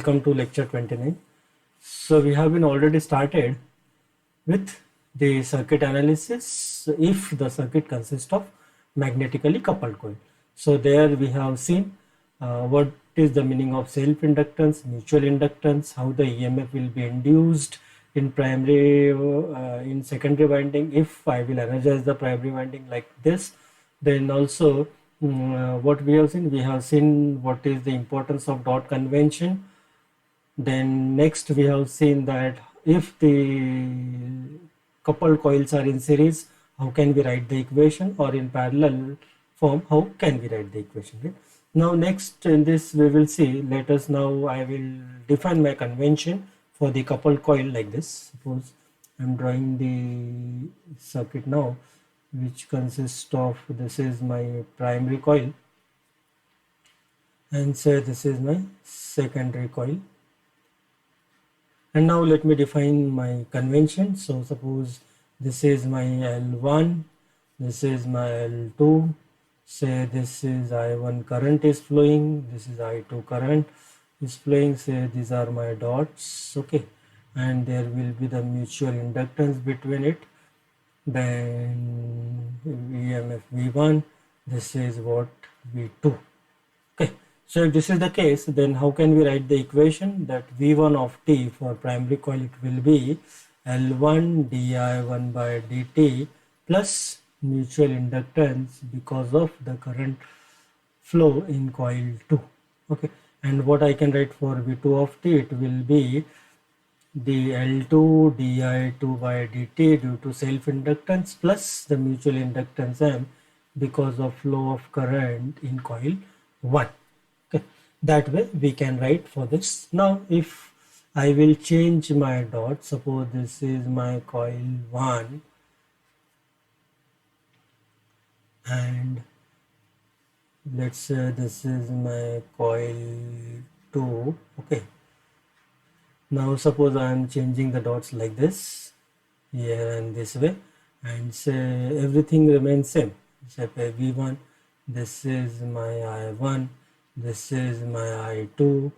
welcome to lecture 29. So we have been already started with the circuit analysis if the circuit consists of magnetically coupled coil. So there we have seen what is the meaning of self-inductance, mutual inductance, how the EMF will be induced in primary, in secondary winding if I will energize the primary winding like this. Then also what we have seen what is the importance of dot convention. Then next we have seen that if the coupled coils are in series, how can we write the equation, or in parallel form, how can we write the equation, right? Now next in this we will see, let us now I will define my convention for the coupled coil like this. Suppose I am drawing the circuit now, which consists of, this is my primary coil and say this is my secondary coil. And now let me define my convention. So suppose this is my L1, this is my L2, say this is I1 current is flowing, this is I2 current is flowing, say these are my dots, okay, and there will be the mutual inductance between it. Then EMF V1, this is what V2, okay. So if this is the case, then how can we write the equation? That V1 of t for primary coil, it will be L1 di1 by dt plus mutual inductance because of the current flow in coil 2, okay. And what I can write for V2 of t, it will be the L2 di2 by dt due to self inductance plus the mutual inductance M because of flow of current in coil 1. Okay, that way we can write for this. Now if I will change my dot, suppose this is my coil 1 and let's say this is my coil 2, okay. Now suppose I am changing the dots like this, here and this way, and say everything remains same. Say V1, this is my I1, this is my I2,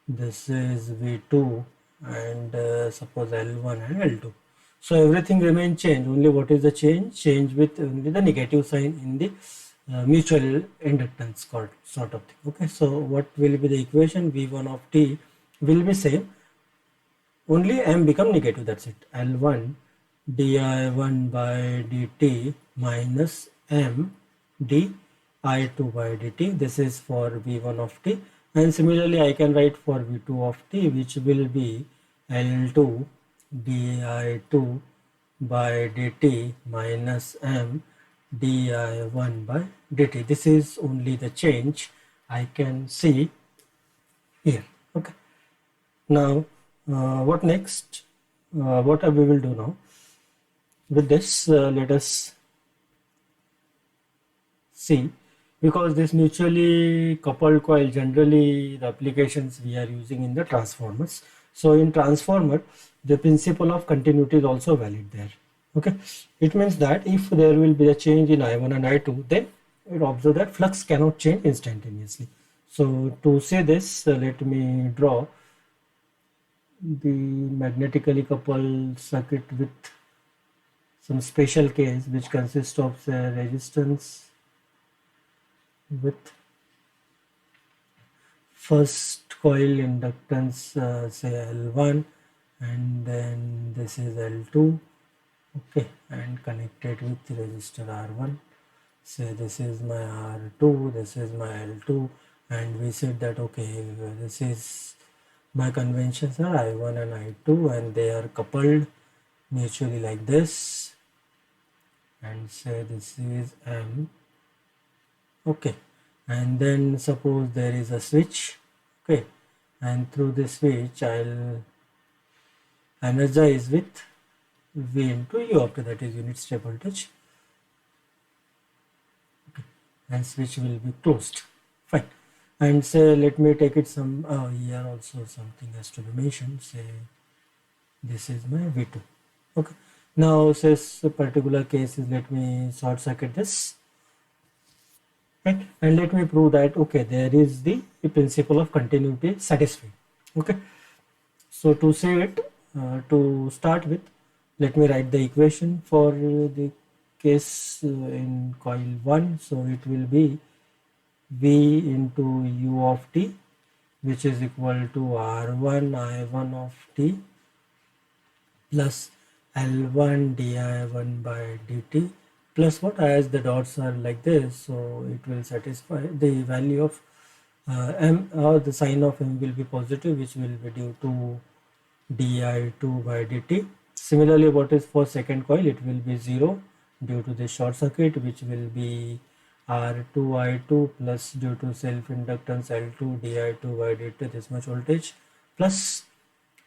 this is V2, and suppose L1 and L2. So everything remains changed, only what is the change? Change with only the negative sign in the mutual inductance sort of thing, okay. So what will be the equation? V1 of t will be same, only M become negative, that's it. L1 di1 by dt minus M di2 by dt. This is for V1 of t, and similarly I can write for V2 of t, which will be L2 di2 by dt minus M di1 by dt. This is only the change I can see here, okay. Now what next? What we will do now with this, let us see, because this mutually coupled coil, generally the applications we are using in the transformers. So in transformer, the principle of continuity is also valid there, okay. It means that if there will be a change in I1 and I2, then it observe that flux cannot change instantaneously. So to say this, let me draw the magnetically coupled circuit with some special case which consists of say resistance with first coil inductance say L1, and then this is L2, okay, and connected with resistor R1. Say this is my R2, this is my L2, and we said that okay, this is my conventions are I1 and I2 and they are coupled mutually like this, and say this is M, okay. And then suppose there is a switch, okay, and through this switch I'll energize with V into U, after that is unit step voltage, okay, and switch will be closed, fine. And say let me take it some, here also something has to be mentioned, say this is my V2, okay. Now says a particular case is, let me short circuit this, right, and let me prove that okay, there is the principle of continuity satisfied. Okay, so to say it, to start with, let me write the equation for the case in coil 1. So it will be V into U of t, which is equal to R1 I1 of t plus L1 di1 by dt plus what, as the dots are like this, so it will satisfy the value of m, or the sign of m will be positive, which will be due to di2 by dt. Similarly, what is for second coil, it will be 0 due to the short circuit, which will be R2 I2 plus due to self inductance L2 di2 by dt, this much voltage, plus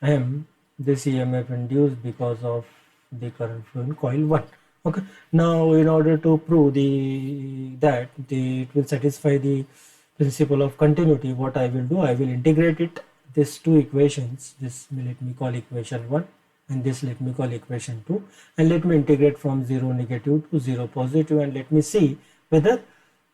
M, this EMF induced because of the current flow in coil 1. Okay, now in order to prove it will satisfy the principle of continuity, what I will do, I will integrate it, these two equations, this let me call equation 1 and this let me call equation 2, and let me integrate from 0 negative to 0 positive, and let me see whether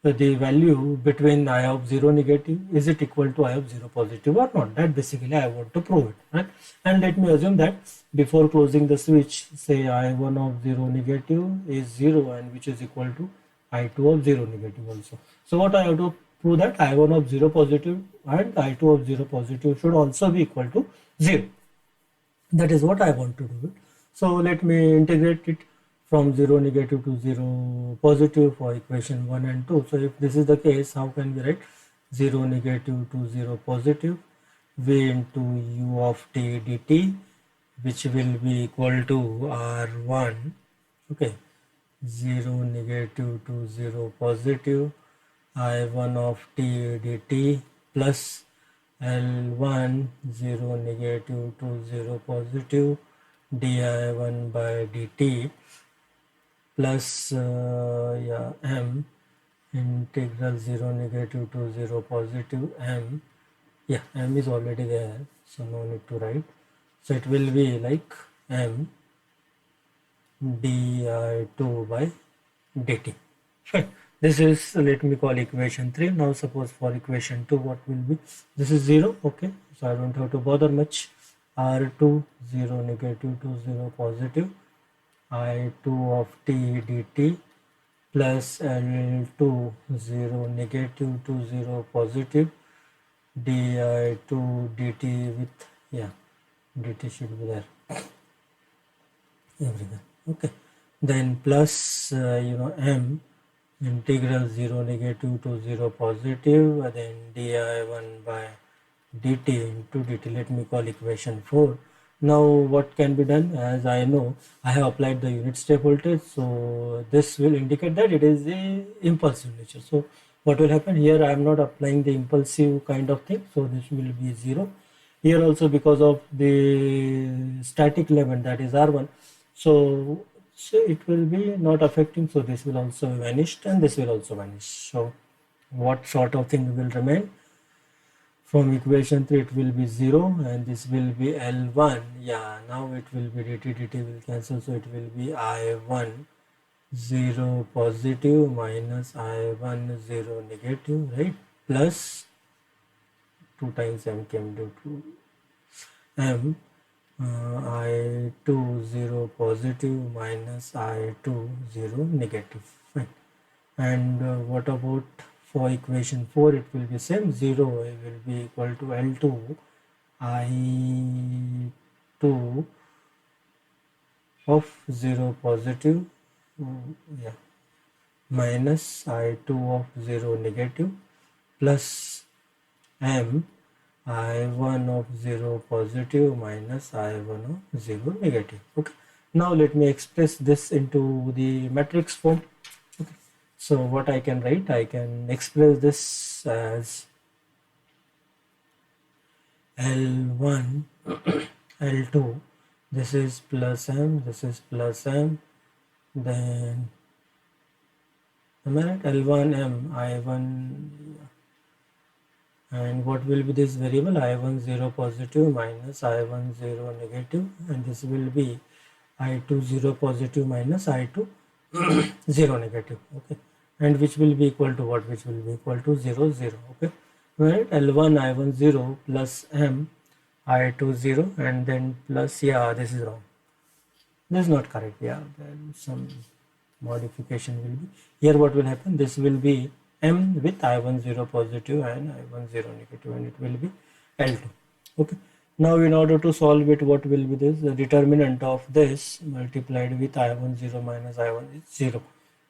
the value between I of 0 negative, is it equal to I of 0 positive or not. That basically I want to prove it, right? And let me assume that before closing the switch, say I1 of 0 negative is 0, and which is equal to I2 of 0 negative also. So what I have to prove, that I1 of 0 positive and I2 of 0 positive should also be equal to 0. That is what I want to do it. So let me integrate it from 0 negative to 0 positive for equation 1 and 2. So if this is the case, how can we write 0 negative to 0 positive V into U of t dt, which will be equal to R1, okay, 0 negative to 0 positive I1 of t dt plus L1 0 negative to 0 positive di1 by dt plus m integral 0 negative to 0 positive m. Yeah, m is already there, so no need to write. So it will be like m di2 by dt. Fine. This is, let me call equation 3. Now suppose for equation 2, what will be, this is 0, okay, so I don't have to bother much. R2 0 negative to 0 positive I2 of t dt plus L2 0 negative to 0 positive di2 dt with, yeah, dt should be there everywhere, okay, then plus m integral 0 negative to 0 positive, then di1 by dt into dt, let me call equation 4. Now what can be done, as I know I have applied the unit step voltage, so this will indicate that it is the impulsive nature. So what will happen here, I am not applying the impulsive kind of thing, so this will be 0 here also because of the static element, that is R1. So it will be not affecting, so this will also vanish and this will also vanish. So what sort of thing will remain? From equation 3 it will be 0 and this will be L1. Yeah, now it will be dt will cancel, so it will be I1 0 positive minus I1 0 negative, right? Plus 2 times m came due to m I2 0 positive minus I2 0 negative. Fine. And what about for equation 4? It will be same, 0 will be equal to L2 I2 of 0 positive, yeah, minus I2 of 0 negative plus m I1 of 0 positive minus I1 of 0 negative. Okay. Now let me express this into the matrix form. Okay. So what I can write, I can express this as L1 L2, this is plus m, this is plus m, then L1 m I1, and what will be this variable, I1 0 positive minus I1 0 negative, and this will be I2 0 positive minus I2 0 negative, okay, and which will be equal to what, which will be equal to 0 0, okay, right? L1 I1 0 plus m I2 0 and then plus, yeah, this is wrong. This is not correct. Yeah, then some modification will be here. What will happen? This will be M with I1 0 positive and I1 0 negative, and it will be L2. Okay. Now in order to solve it, what will be this? The determinant of this multiplied with I1 0 minus I1 is 0.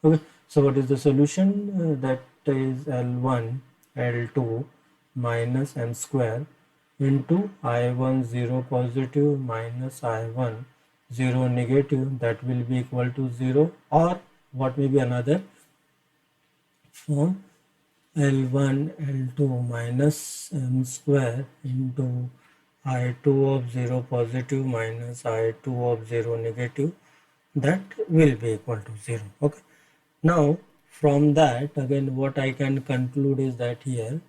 Okay. So what is the solution? That is L1 L2 minus M square into I1 0 positive minus I1 0 negative, that will be equal to 0, or what may be another form, L1 L2 minus M square into I2 of 0 positive minus I2 of 0 negative, that will be equal to 0. Okay. Now from that again what I can conclude is that here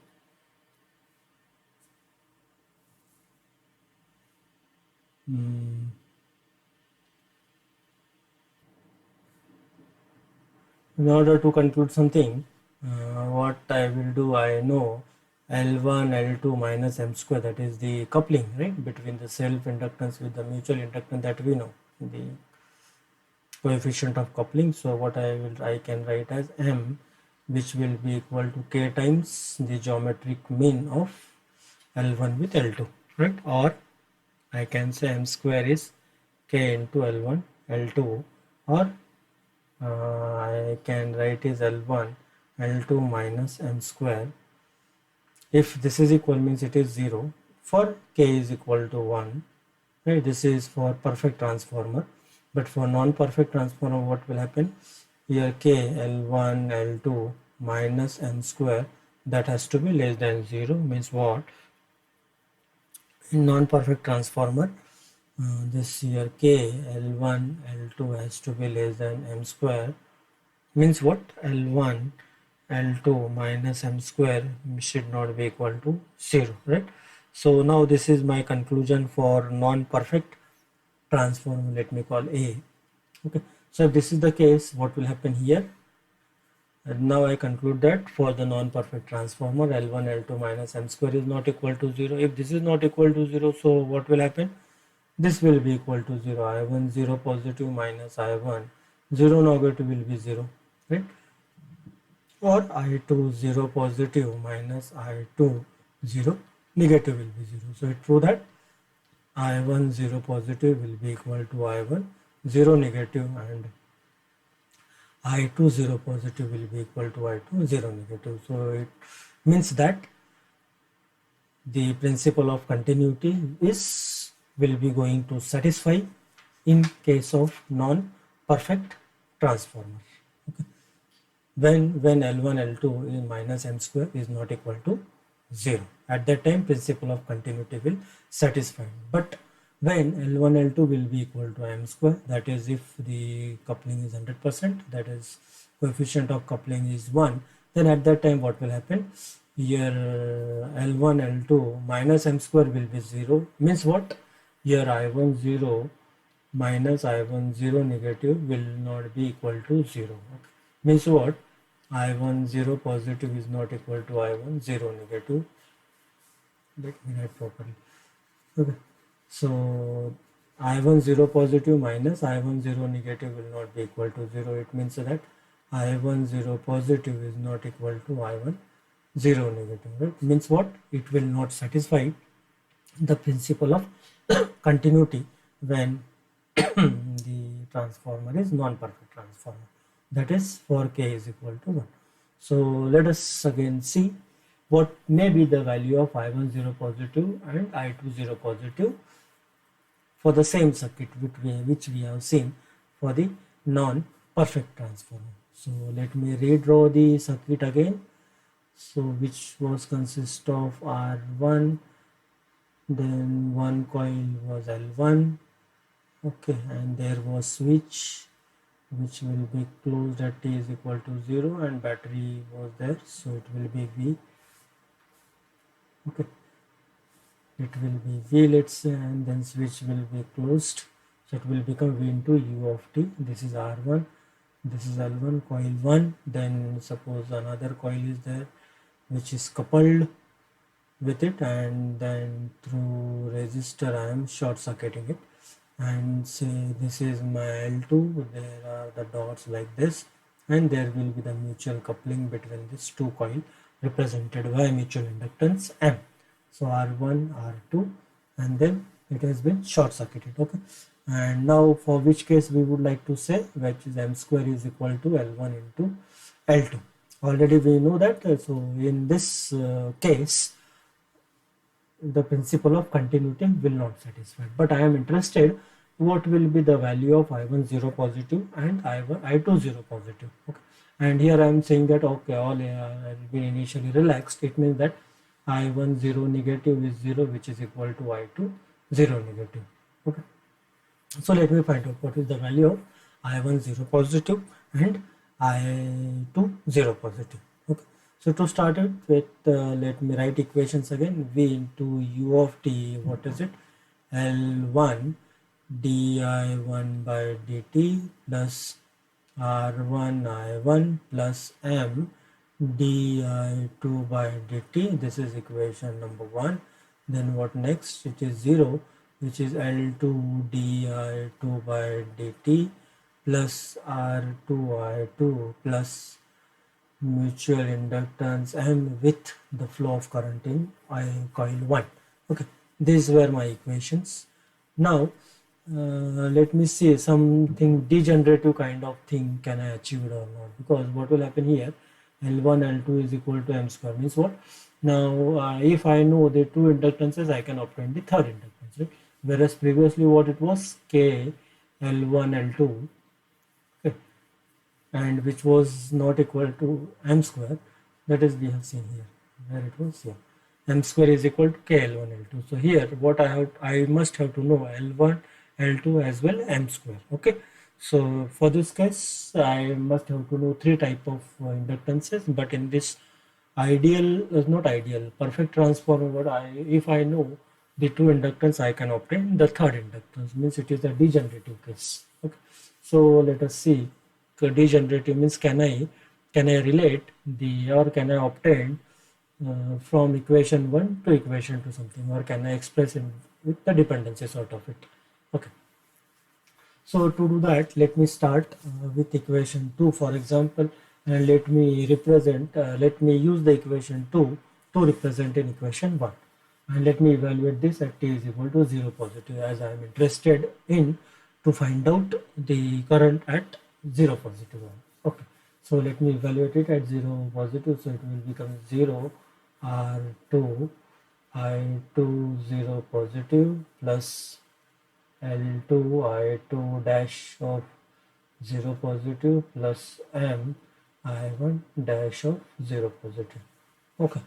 in order to conclude something, what I will do, I know L1 L2 minus M square, that is the coupling, right, between the self inductance with the mutual inductance, that we know the coefficient of coupling. So what I can write as M, which will be equal to K times the geometric mean of L1 with L2, right? Or I can say M square is K into L1 L2, or I can write is L1 L2 minus M square. If this is equal means it is 0 for K is equal to 1, right? This is for perfect transformer, but for non-perfect transformer what will happen here? K L1 L2 minus M square, that has to be less than 0, means what, in non-perfect transformer this here K L1 L2 has to be less than M square, means what, L1 L2 minus M square should not be equal to 0, right? So now this is my conclusion for non-perfect transform, let me call A. Okay, so if this is the case, what will happen here? And now I conclude that for the non-perfect transformer, L1 L2 minus M square is not equal to 0. If this is not equal to 0, so what will happen? This will be equal to 0. I1 0 positive minus I1 0 negative will be 0, right? Or I2 0 positive minus I2 0 negative will be 0. So it proves that I1 0 positive will be equal to I1 0 negative, and I2 0 positive will be equal to I2 0 negative. So it means that the principle of continuity is will be going to satisfy in case of non-perfect transformer. Okay. When L1 L2 is minus M square is not equal to 0, at that time principle of continuity will satisfy. But when L1 L2 will be equal to M square, that is if the coupling is 100%, that is coefficient of coupling is 1, then at that time what will happen? Here L1 L2 minus M square will be 0, means what? Here I1 0 minus I1 0 negative will not be equal to 0. Okay. Means what? I1 0 positive is not equal to I1 0 negative. Let me write properly. Okay. So I1 0 positive minus I1 0 negative will not be equal to 0. It means that I1 0 positive is not equal to I1 0 negative. Right? Means what? It will not satisfy the principle of continuity when the transformer is non-perfect transformer. That is for K is equal to 1. So let us again see what may be the value of I1 0 positive and I2 0 positive for the same circuit which we have seen for the non-perfect transformer. So let me redraw the circuit again. So which was consist of R1, then one coil was L1, okay, and there was switch which will be closed at t is equal to 0, and battery was there, so it will be V. Okay, it will be V, let's say, and then switch will be closed, so it will become V into U of t. This is R1, this is L1, coil 1. Then suppose another coil is there which is coupled, with it, and then through resistor I am short circuiting it, and say this is my L2. There are the dots like this, and there will be the mutual coupling between these two coil represented by mutual inductance M. So R1, R2, and then it has been short circuited. Okay, and now for which case we would like to say, which is M square is equal to L1 into L2. Already we know that. So in this case, the principle of continuity will not satisfy. But I am interested what will be the value of I1 0 positive and I2 0 positive. Okay. And here I am saying that okay, all will be initially relaxed. It means that I1 0 negative is 0, which is equal to I2 0 negative. Okay. So let me find out what is the value of I1 0 positive and I2 0 positive. Okay. So to start it with, let me write equations again. V into U of t, what is it? L1 di1 by dt plus R1 I1 plus M di2 by dt. This is equation number 1. Then what next? It is 0, which is L2 di2 by dt plus R2 I2 plus mutual inductance M with the flow of current in coil 1. Okay, these were my equations. Now let me see something degenerative kind of thing can I achieve it or not, because what will happen here, L1 L2 is equal to M square means what? Now if I know the two inductances, I can obtain the third inductance, right? Whereas previously what it was, K L1 L2, okay, and which was not equal to M square, that is we have seen here where it was, yeah, M square is equal to K L1 L2. So here what I must have to know L1 L2 as well M square. Okay, so for this case I must have to know three type of inductances, but in this ideal is not ideal perfect transformer, what I, if I know the two inductance, I can obtain the third inductance, means it is a degenerative case. Okay, so let us see. So degenerative means can I relate the, or can I obtain from equation 1 to equation 2 something, or can I express it with the dependencies out of it. Okay, so to do that, let me start with equation 2 for example, and let me use the equation 2 to represent in equation 1, and let me evaluate this at t is equal to 0 positive, as I am interested in to find out the current at 0 positive. Okay, so let me evaluate it at 0 positive, so it will become 0 R2 I2 0 positive plus L2 I2 dash of 0 positive plus M I1 dash of 0 positive. Okay,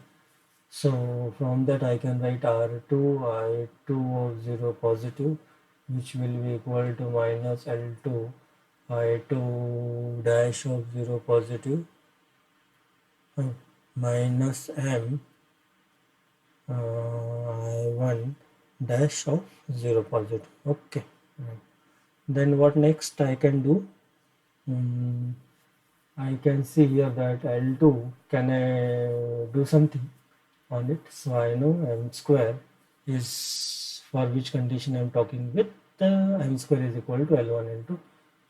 so from that I can write R2 I2 of 0 positive, which will be equal to minus L2 I2 dash of 0 positive minus M I1 dash of 0 positive. Okay, then what next I can do? I can see here that L2, can I do something on it? So I know M square is, for which condition I am talking with, M square is equal to L1 L2.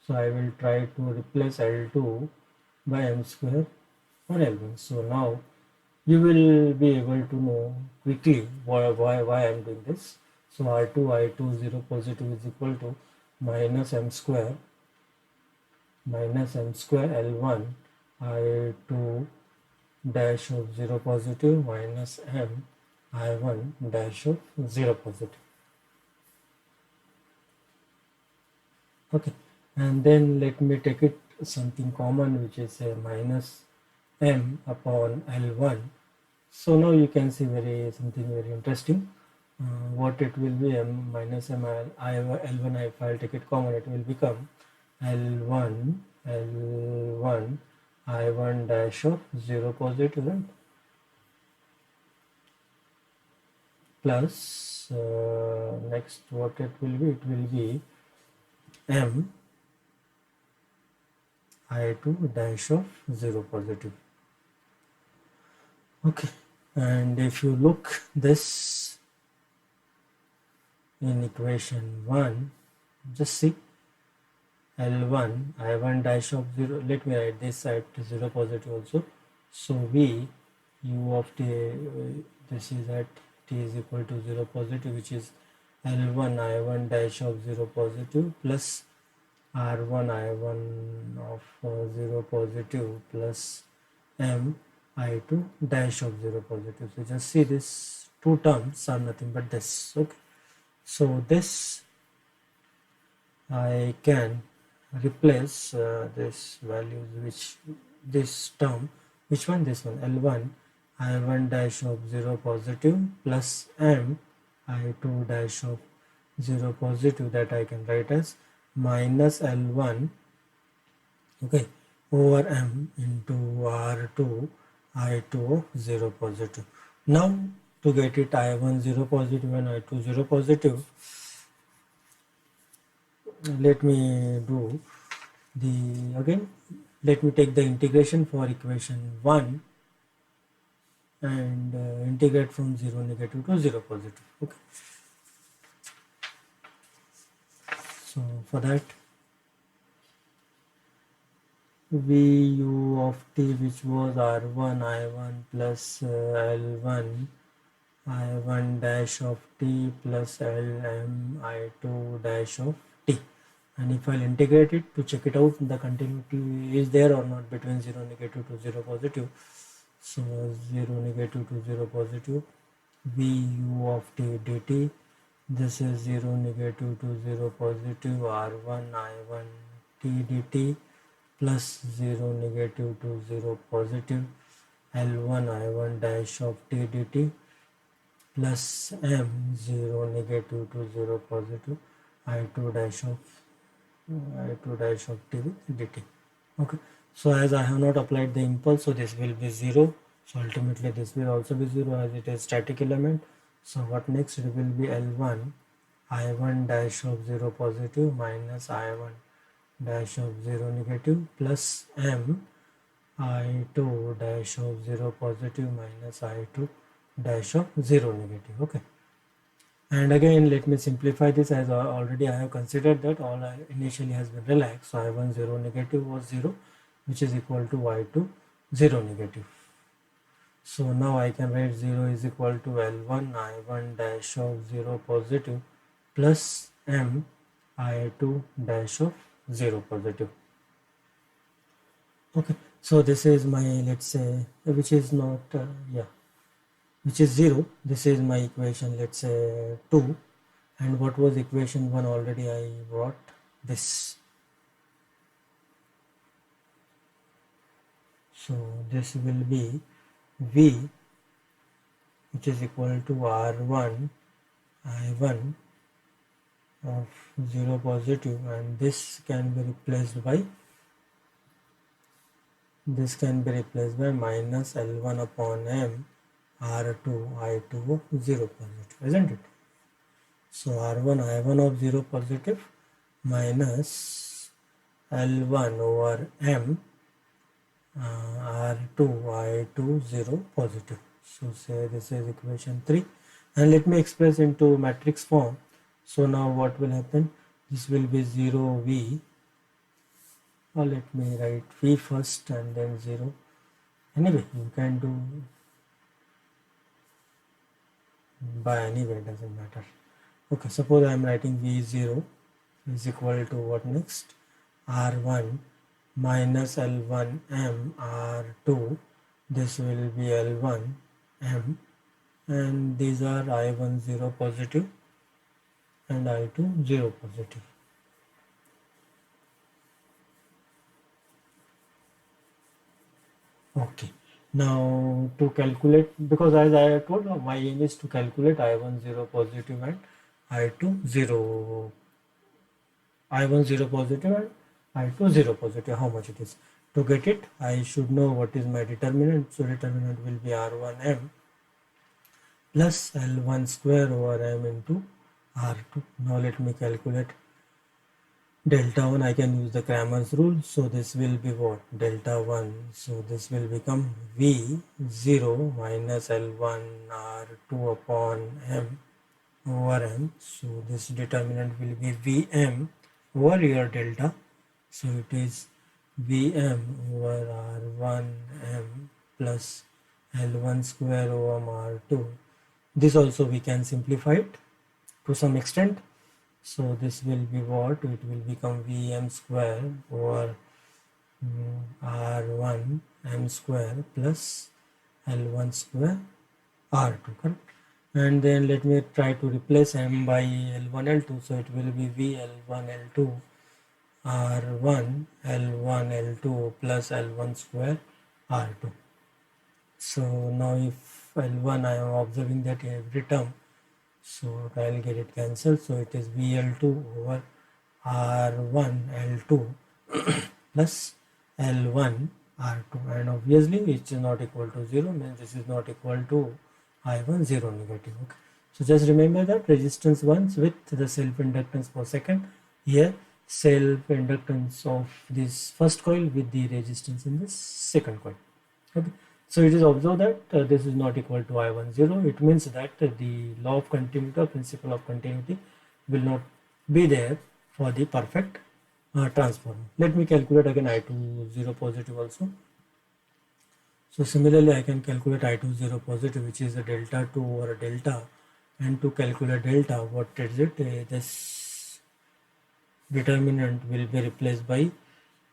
So I will try to replace L2 by M square on L1. So now you will be able to know quickly why I am doing this. So R2 I2 0 positive is equal to minus M square L1 I2 dash of 0 positive minus M I1 dash of 0 positive. Okay, and then let me take it something common, which is a minus M upon L1. So now you can see something very interesting. What it will be, M minus M L1, if I'll take it common, it will become L1 I1 dash of 0 positive, right? Plus next what it will be M I2 dash of 0 positive. Okay, And if you look this in equation 1, just see L1 I1 dash of 0. Let me write this side to 0 positive also. So V u of t, this is at t is equal to 0 positive, which is L1 I1 dash of 0 positive plus R1 I1 of 0 positive plus M I2 dash of 0 positive. So just see this two terms are nothing but this. Okay. So this I can replace this values, which this term, which one, this one, L1 I1 dash of 0 positive plus M I2 dash of 0 positive, that I can write as minus L1, okay, over M into R2 I2 of 0 positive. Now to get it I1 0 positive and I2 0 positive, let me do the again, let me take the integration for equation 1 and integrate from 0 negative to 0 positive. Okay, so for that v u of t, which was r1 I1 plus l1 I1 dash of t plus lm I2 dash of t, and if I'll integrate it to check it out, the continuity is there or not between 0 negative to 0 positive. So 0 negative to 0 positive, v u of t dt, this is 0 negative to 0 positive r1 I1 t dt plus 0 negative to 0 positive L1 I1 dash of t dt plus m 0 negative to 0 positive I2 dash of t with dt. Okay, so as I have not applied the impulse, so this will be 0. So ultimately this will also be 0 as it is static element. So what next, it will be L1 I1 dash of 0 positive minus I1 dash of 0 negative plus M I2 dash of 0 positive minus I2 dash of 0 negative. Okay, and again let me simplify this, as already I have considered that all initially has been relaxed. So I1 0 negative was 0, which is equal to I2 0 negative. So now I can write 0 is equal to L1 I1 dash of 0 positive plus M I2 dash of 0 positive. Okay, so this is my, let's say, which is not which is 0. This is my equation, let's say 2, and what was equation 1, already I brought this. So this will be V, which is equal to R1 I1 of 0 positive, and this can be replaced by minus L1 upon M R2 I2 of 0 positive, isn't it? So R1 I1 of 0 positive minus L1 over M R2 I2 0 positive. So say this is equation 3, and let me express into matrix form. So now what will happen? This will be 0 V, or let me write V first and then 0. Anyway, you can do by any way, doesn't matter. Okay, suppose I am writing V0 is equal to what next? R1 minus L1 M R2, this will be L1 M, and these are I1 0 positive and I2 0 positive. Okay, now to calculate, because as I told, my aim is to calculate I1 0 positive and I2 0 I1 0 positive and I2 0 positive, how much it is. To get it, I should know what is my determinant. So determinant will be R1M plus L1 square over M into R2. Now let me calculate delta 1 I can use the Cramer's rule, so this will be what, delta 1, so this will become V0 minus L1 R2 upon M over M, so this determinant will be Vm over here delta, so it is Vm over R1M plus L1 square over R2. This also we can simplify it to some extent. So this will be what? It will become Vm square over R1 M square plus L1 square R2, correct? And then let me try to replace M by L1 L2. So it will be V L1 L2 R1 L1 L2 plus L1 square R2. So now if L1 I am observing that every term, so I'll get it cancelled. So it is VL2 over R1 L2 plus L1 R2, and obviously it is not equal to 0, means this is not equal to I1 0 negative. Okay. So just remember that resistance ones with the self inductance for second, here self inductance of this first coil with the resistance in this second coil. Okay. So it is observed that this is not equal to I1 0. It means that the law of continuity or principle of continuity will not be there for the perfect transformer. Let me calculate again I2 0 positive also. So similarly I can calculate I2 0 positive, which is a delta 2 over a delta, and to calculate delta, what is it? This determinant will be replaced by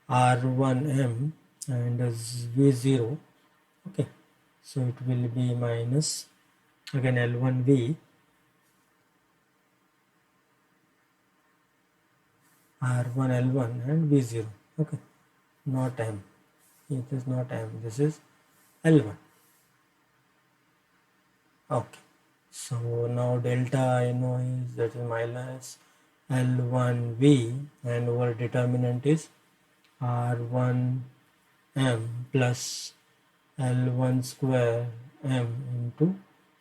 R1M and V0. Okay, so it will be minus again L1V R1 L1 and V0. Okay, not M, it is not M, this is L1. Okay, so now delta I know is, that is minus L1V, and our determinant is R1M plus L1 square M into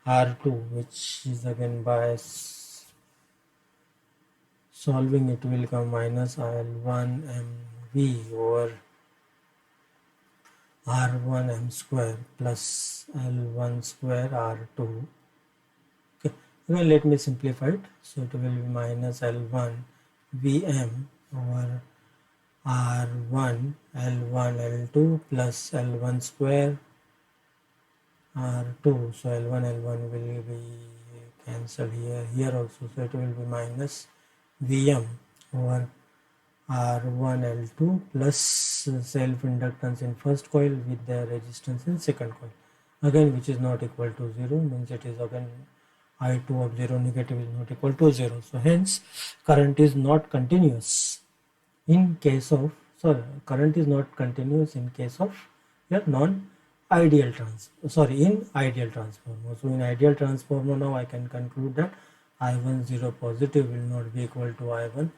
R2, which is again by solving it will come minus L1 MV over R1 M square plus L1 square R2. Okay, well, let me simplify it. So it will be minus L1 VM over R1 L1 L2 plus L1 square R2. So L1 L1 will be cancelled here also. So it will be minus Vm over R1 L2 plus self inductance in first coil with the resistance in second coil, again which is not equal to 0, means it is again I2 of 0 negative is not equal to 0. So hence current is not continuous in case of, current is not continuous in case of your non-ideal in ideal transformer. So in ideal transformer now I can conclude that I1 0 positive will not be equal to I1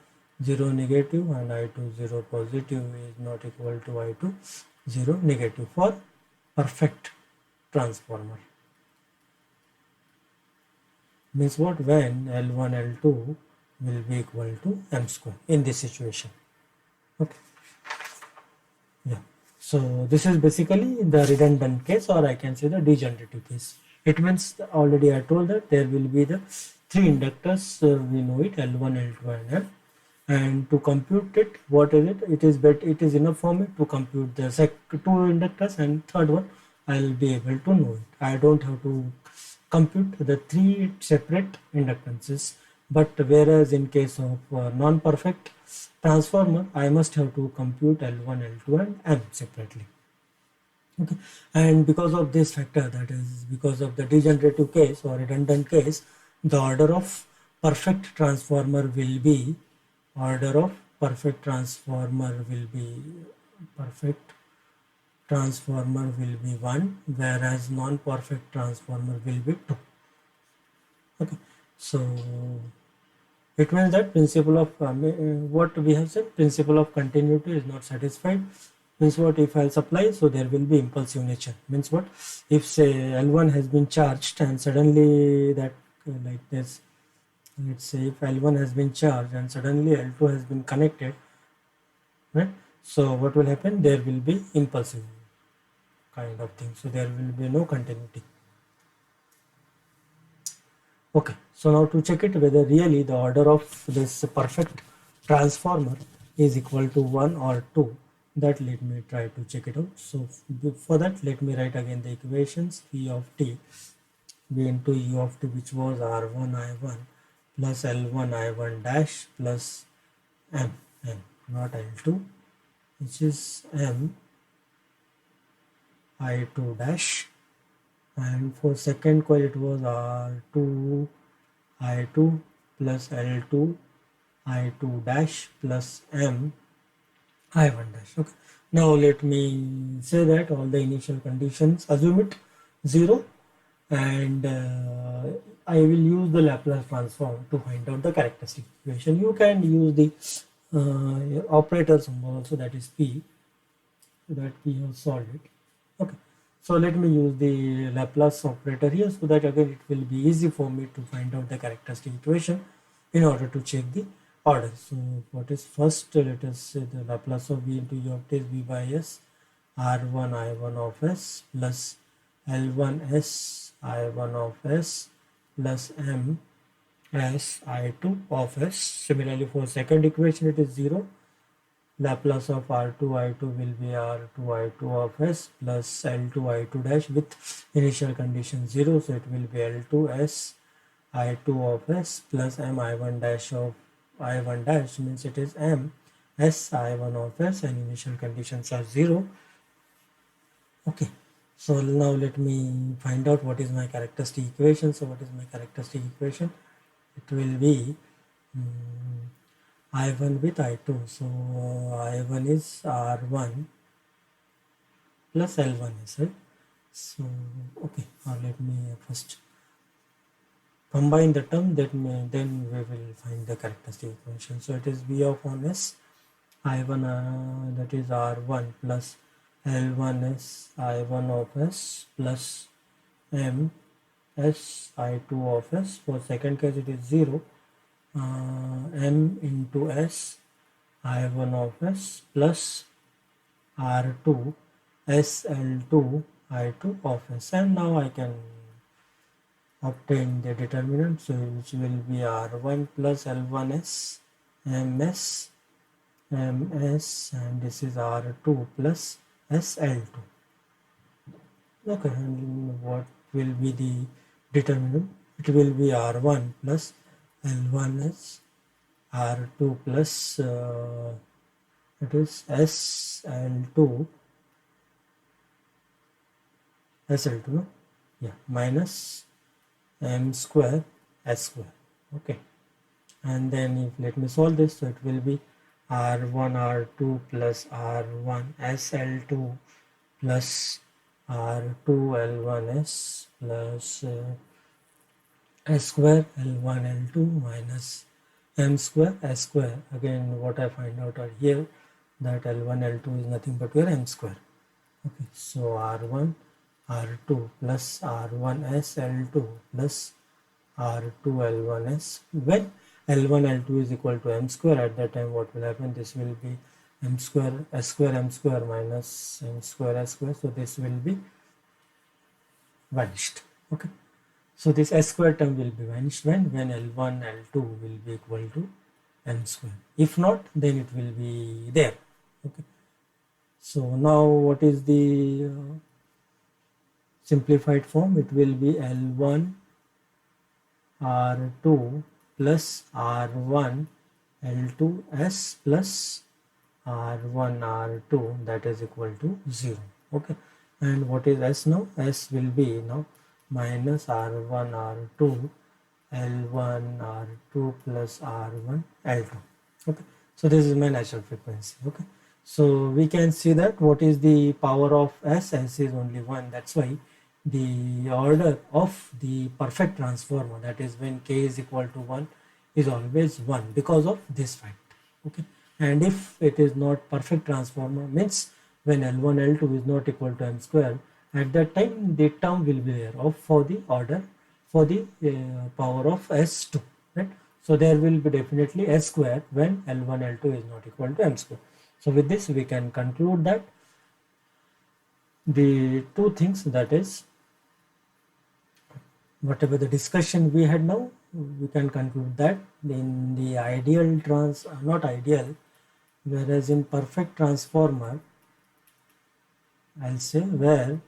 0 negative, and I2 0 positive is not equal to I2 0 negative for perfect transformer. Means what? When L1 L2 will be equal to M square in this situation. Okay. Yeah. So this is basically the redundant case, or I can say the degenerative case. It means already I told that there will be the three inductors, we know it, L1, L2 and M. And to compute it, what is it? It is enough for me to compute the two inductors, and third one I'll be able to know it. I don't have to compute the three separate inductances. But whereas in case of non-perfect transformer, I must have to compute L1, L2 and M separately. Okay, and because of this factor, that is because of the degenerative case or redundant case, the order of perfect transformer will be perfect transformer will be 1, whereas non-perfect transformer will be 2. Okay, so it means that principle of what we have said, principle of continuity is not satisfied. Means what? If I'll supply, so there will be impulsive nature. Means what? If say L1 has been charged and suddenly that like this let's say if L1 has been charged and suddenly L2 has been connected, right? So what will happen? There will be impulsive kind of thing. So there will be no continuity. Okay, so now to check it whether really the order of this perfect transformer is equal to 1 or 2, that let me try to check it out. So for that, let me write again the equations. V of t, V into U of t, which was R1 I1 plus L1 I1 dash plus M, not L2, which is M I2 dash, and for second coil it was R2 I2 plus L2 I2 dash plus M I1 dash. Okay. Now let me say that all the initial conditions, assume it 0, and I will use the Laplace transform to find out the characteristic equation. You can use the operator symbol also, that is P, so that we have solved it. Okay. So let me use the Laplace operator here, so that again it will be easy for me to find out the characteristic equation in order to check the order. So what is first? Let us say the Laplace of V into U of t is V by S R1 I1 of S plus L1 S I1 of S plus M S I2 of S. Similarly for second equation it is 0. Laplace of R2 I2 will be R2 I2 of S plus L2 I2 dash with initial condition 0, so it will be L2 S I2 of S plus M I1 dash of I1 dash, means it is M S I1 of S and initial conditions are 0. Okay, so now let me find out what is my characteristic equation. So what is my characteristic equation? It will be I1 with I2. So I1 is R1 plus L1 is, right? So okay, let me first combine the term, then we will find the characteristic equation. So it is V of 1s I1 that is R1 plus L1s I1 of S plus M S I2 of S. For second case it is 0, M into S I1 of S plus R2 SL2 I2 of S, and now I can obtain the determinant, so which will be R1 plus L1S MS MS, and this is R2 plus SL2. Okay, and what will be the determinant? It will be R1 plus L1S R2 plus it is SL2 SL2, no? Yeah, minus M square S square. Okay, and then if let me solve this, so it will be R1 R2 plus R1 SL2 plus R2 L1S plus S square L1 L2 minus M square S square. Again, what I find out are here that L1 L2 is nothing but your M square. Okay, so R1 R2 plus R1S L2 plus R2 L1S. When L1 L2 is equal to M square, at that time what will happen? This will be M square S square M square minus M square S square. So this will be vanished. Okay. So this S square term will be vanished when L1 L2 will be equal to M square. If not, then it will be there. Okay. So now what is the simplified form? It will be L1 R2 plus R1 L2S plus R1 R2, that is equal to 0. Okay, and what is S now? S will be now minus R1 R2 L1 R2 plus R1 L2. Okay, so this is my natural frequency. Okay, so we can see that what is the power of S? S is only 1. That's why the order of the perfect transformer, that is when k is equal to 1, is always 1 because of this fact. Okay, and if it is not perfect transformer, means when L1 L2 is not equal to M square, at that time the term will be there of for the order for the power of S2, right? So there will be definitely S square when L1, L2 is not equal to M square. So with this we can conclude that the two things, that is whatever the discussion we had now, we can conclude that in the ideal not ideal, whereas in perfect transformer, I'll say where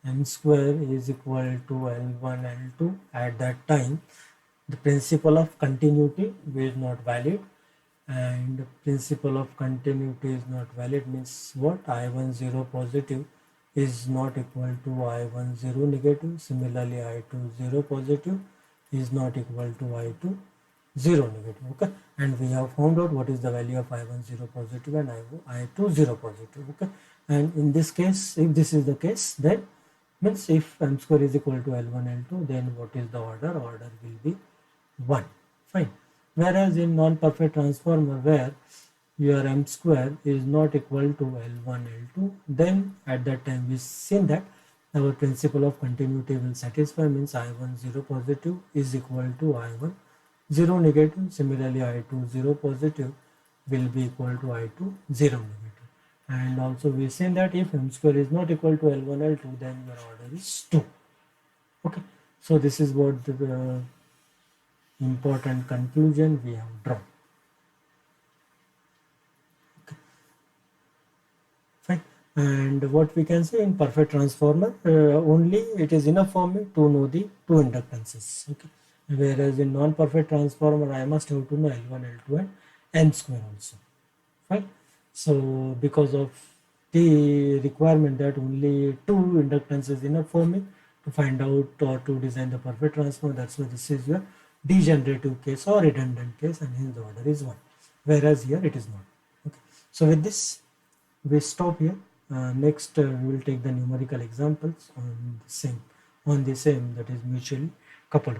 M square is equal to L1, L2, at that time the principle of continuity is not valid, and principle of continuity is not valid means what? I1 0 positive is not equal to I1 0 negative. Similarly, I2 0 positive is not equal to I2 0 negative. Okay, and we have found out what is the value of I1 0 positive and I2 0 positive. Okay, and in this case, if this is the case, then means if M square is equal to L1, L2, then what is the order? Order will be 1. Fine. Whereas in non-perfect transformer, where your M square is not equal to L1, L2, then at that time we seen that our principle of continuity will satisfy, means I1 0 positive is equal to I1 0 negative. Similarly, I2 0 positive will be equal to I2 0 negative. And also we seen that if M square is not equal to L1, L2, then your order is 2. Okay, so this is what the important conclusion we have drawn. Okay, fine. And what we can say, in perfect transformer, only it is enough for me to know the two inductances. Okay, whereas in non-perfect transformer, I must have to know L1, L2, and M square also. Fine. So because of the requirement that only two inductances is enough for me to find out or to design the perfect transformer, that's why this is your degenerative case or redundant case, and hence the order is 1, whereas here it is not. Okay, so with this we stop here. Next we will take the numerical examples on the same, that is mutually coupled.